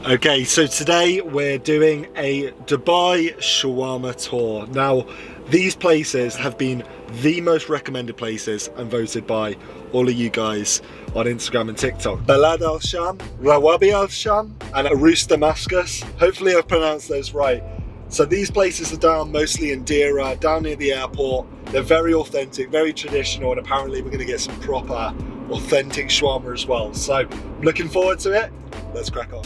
Okay, so today we're doing a Dubai shawarma tour. Now, these places have been the most recommended places and voted by all of you guys on Instagram and TikTok. Balad al Sham, Rawabi al Sham, and Arus Damascus. Hopefully I've pronounced those right. So these places are down mostly in Dira, down near the airport. They're very authentic, very traditional, and apparently we're gonna get some proper authentic shawarma as well. So I'm looking forward to it. Let's crack on.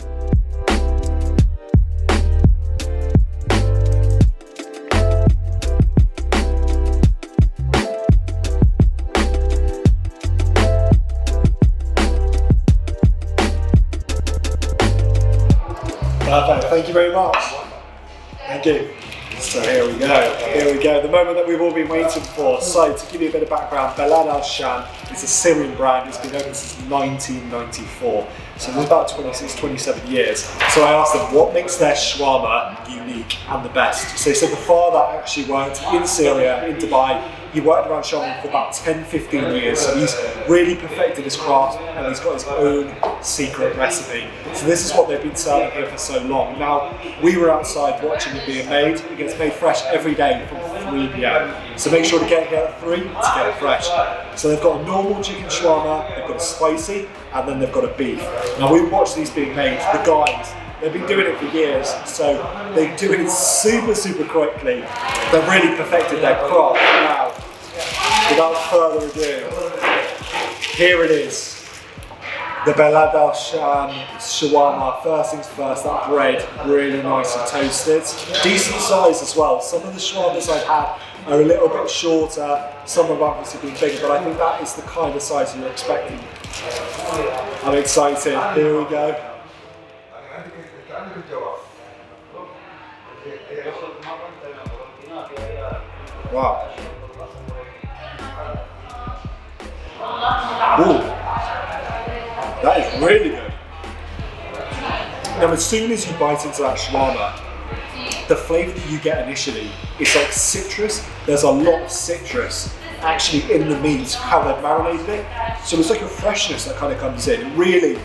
Perfect, thank you very much. Thank you. So here we go, the moment that we've all been waiting for. So to give you a bit of background, Balad al Sham is a Syrian brand. It's been open since 1994. So there's about 26, 27 years. So I asked them what makes their shawarma unique and the best. So they said the father actually worked in Syria, in Dubai. He worked around shawarma for about 10, 15 years. So he's really perfected his craft and he's got his own secret recipe. So this is what they've been serving here for so long. Now, we were outside watching it being made. It gets made fresh every day from 3 p.m. So make sure to get here at 3 to get it fresh. So they've got a normal chicken shawarma, they've got a spicy, and then they've got a beef. Now we watched these being made. The guys, they've been doing it for years, so they do it super, super quickly. They've really perfected their craft. Now, without further ado, here it is. The Balad al Sham shawarma. First things first, that bread really nicely toasted. Decent size as well. Some of the shawarmas I've had are a little bit shorter, some have obviously been bigger, but I think that is the kind of size you're expecting. I'm excited, here we go. Wow. Ooh. That is really good. Now as soon as you bite into that shawarma, the flavour that you get initially is like citrus. There's a lot of citrus actually in the meat, how they've marinated it. So it's like a freshness that kind of comes in. Really,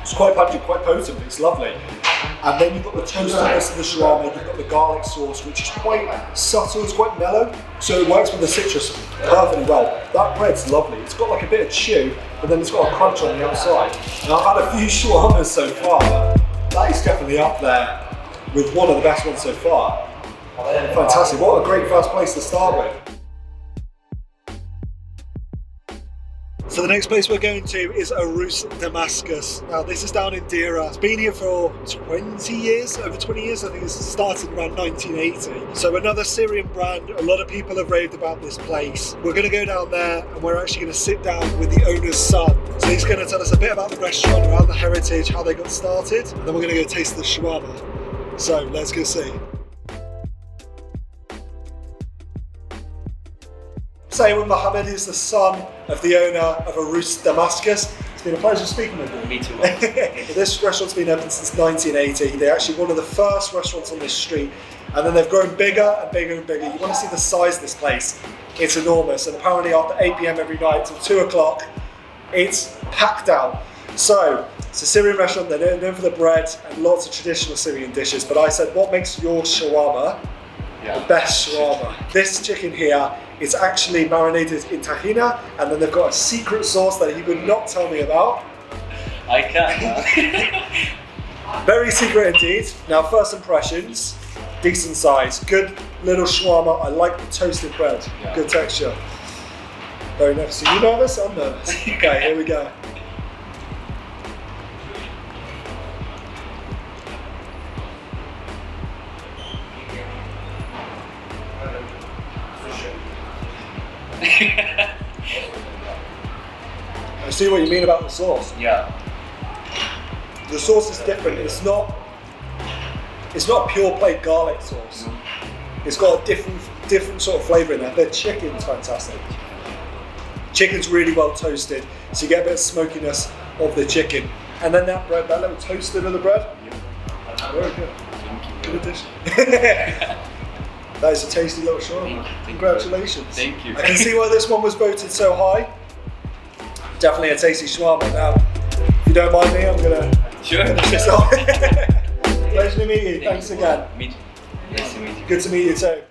it's quite pungent, quite potent, it's lovely. And then you've got the toastiness of the shawarma, you've got the garlic sauce, which is quite subtle, it's quite mellow. So it works with the citrus perfectly well. That bread's lovely. It's got like a bit of chew, but then it's got a crunch on the outside. And I've had a few shawarmas so far. That is definitely up there with one of the best ones so far. Fantastic, what a great first place to start with. So the next place we're going to is Arus Damascus. Now this is down in Dira. It's been here for 20 years, over 20 years. I think it's started around 1980. So another Syrian brand. A lot of people have raved about this place. We're going to go down there and we're actually going to sit down with the owner's son. So he's going to tell us a bit about the restaurant, around the heritage, how they got started, and then we're going to go taste the shawarma. So let's go see. Sayed Mohammed is the son of the owner of Arus Damascus. It's been a pleasure speaking with you. Me too. This restaurant's been open since 1980. They're actually one of the first restaurants on this street, and then they've grown bigger and bigger and bigger. You want to see the size of this place. It's enormous, and apparently after 8 p.m. every night till 2 o'clock, it's packed out. So, it's a Syrian restaurant. They're known for the bread and lots of traditional Syrian dishes, but I said, what makes your shawarma the best shawarma? This chicken here is actually marinated in tahina, and then they've got a secret sauce that he would not tell me about. I can't. Very secret indeed. Now, first impressions, decent size, good little shawarma. I like the toasted bread, good texture. Very nervous. Are you nervous? I'm nervous. Okay, here we go. I see what you mean about the sauce. Yeah. The sauce is different. It's not pure play garlic sauce. It's got a different sort of flavour in there. The chicken's fantastic. Chicken's really well toasted, so you get a bit of smokiness of the chicken. And then that bread, that little toasted of the bread. Very good. Good addition. That is a tasty little shawarma. Congratulations. Thank you. I can see why this one was voted so high. Definitely a tasty shawarma. Now, if you don't mind me, I'm gonna Sure. finish this off. Pleasure to meet you. Thanks again. Me too. Nice to meet you. Good to meet you too.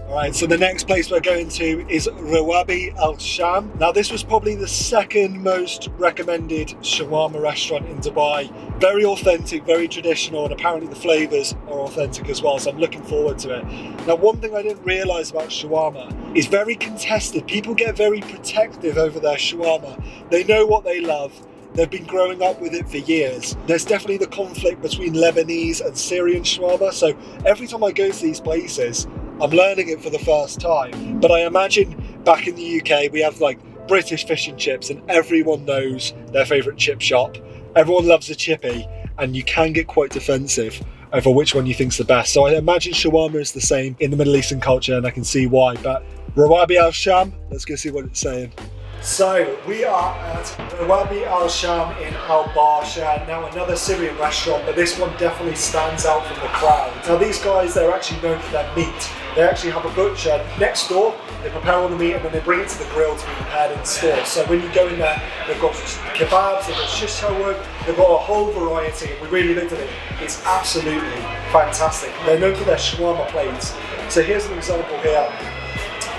Alright, so the next place we're going to is Rawabi Al Sham. Now this was probably the second most recommended shawarma restaurant in Dubai. Very authentic, very traditional, and apparently the flavours are authentic as well, so I'm looking forward to it. Now one thing I didn't realise about shawarma is very contested. People get very protective over their shawarma. They know what they love. They've been growing up with it for years. There's definitely the conflict between Lebanese and Syrian shawarma, so every time I go to these places, I'm learning it for the first time. But I imagine back in the UK, we have like British fish and chips, and everyone knows their favourite chip shop. Everyone loves a chippy, and you can get quite defensive over which one you think's the best. So I imagine shawarma is the same in the Middle Eastern culture, and I can see why. But Rawabi Al Sham, let's go see what it's saying. So we are at Rawabi Al Sham in Al Barsha, now another Syrian restaurant, but this one definitely stands out from the crowd. Now these guys, they're actually known for their meat. They actually have a butcher next door, they prepare all the meat and then they bring it to the grill to be prepared in store. So when you go in there, they've got kebabs, they've got shish kebab, they've got a whole variety, and we really looked at it. It's absolutely fantastic. They're known for their shawarma plates. So here's an example here.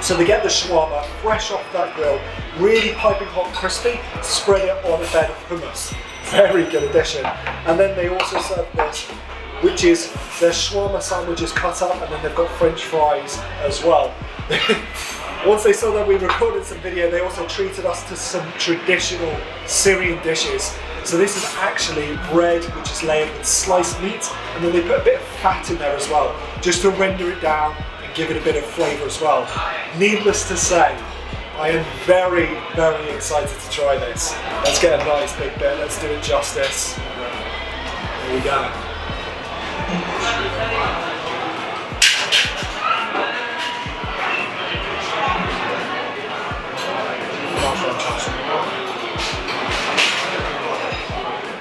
So they get the shawarma fresh off that grill, really piping hot, crispy, spread it on a bed of hummus. Very good addition. And then they also serve this, which is their shawarma sandwiches cut up, and then they've got French fries as well. Once they saw that we recorded some video, they also treated us to some traditional Syrian dishes. So this is actually bread which is layered with sliced meat, and then they put a bit of fat in there as well, just to render it down and give it a bit of flavour as well. Needless to say, I am very, very excited to try this. Let's get a nice big bit, let's do it justice. There we go.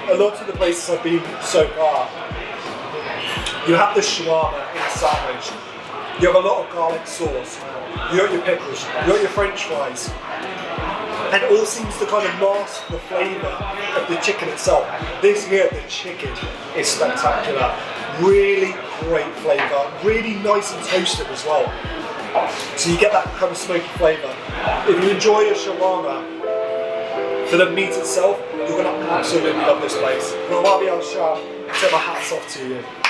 A lot of the places I've been so far, you have the shawarma in a sandwich, you have a lot of garlic sauce, you got your pickles, you got your French fries, and it all seems to kind of mask the flavour of the chicken itself. This here, the chicken, is spectacular. Really great flavour, really nice and toasted as well. So you get that kind of smoky flavour. If you enjoy a shawarma for the meat itself, you're going to absolutely love this place. Rawabi Al Sham, tip my hats off to you.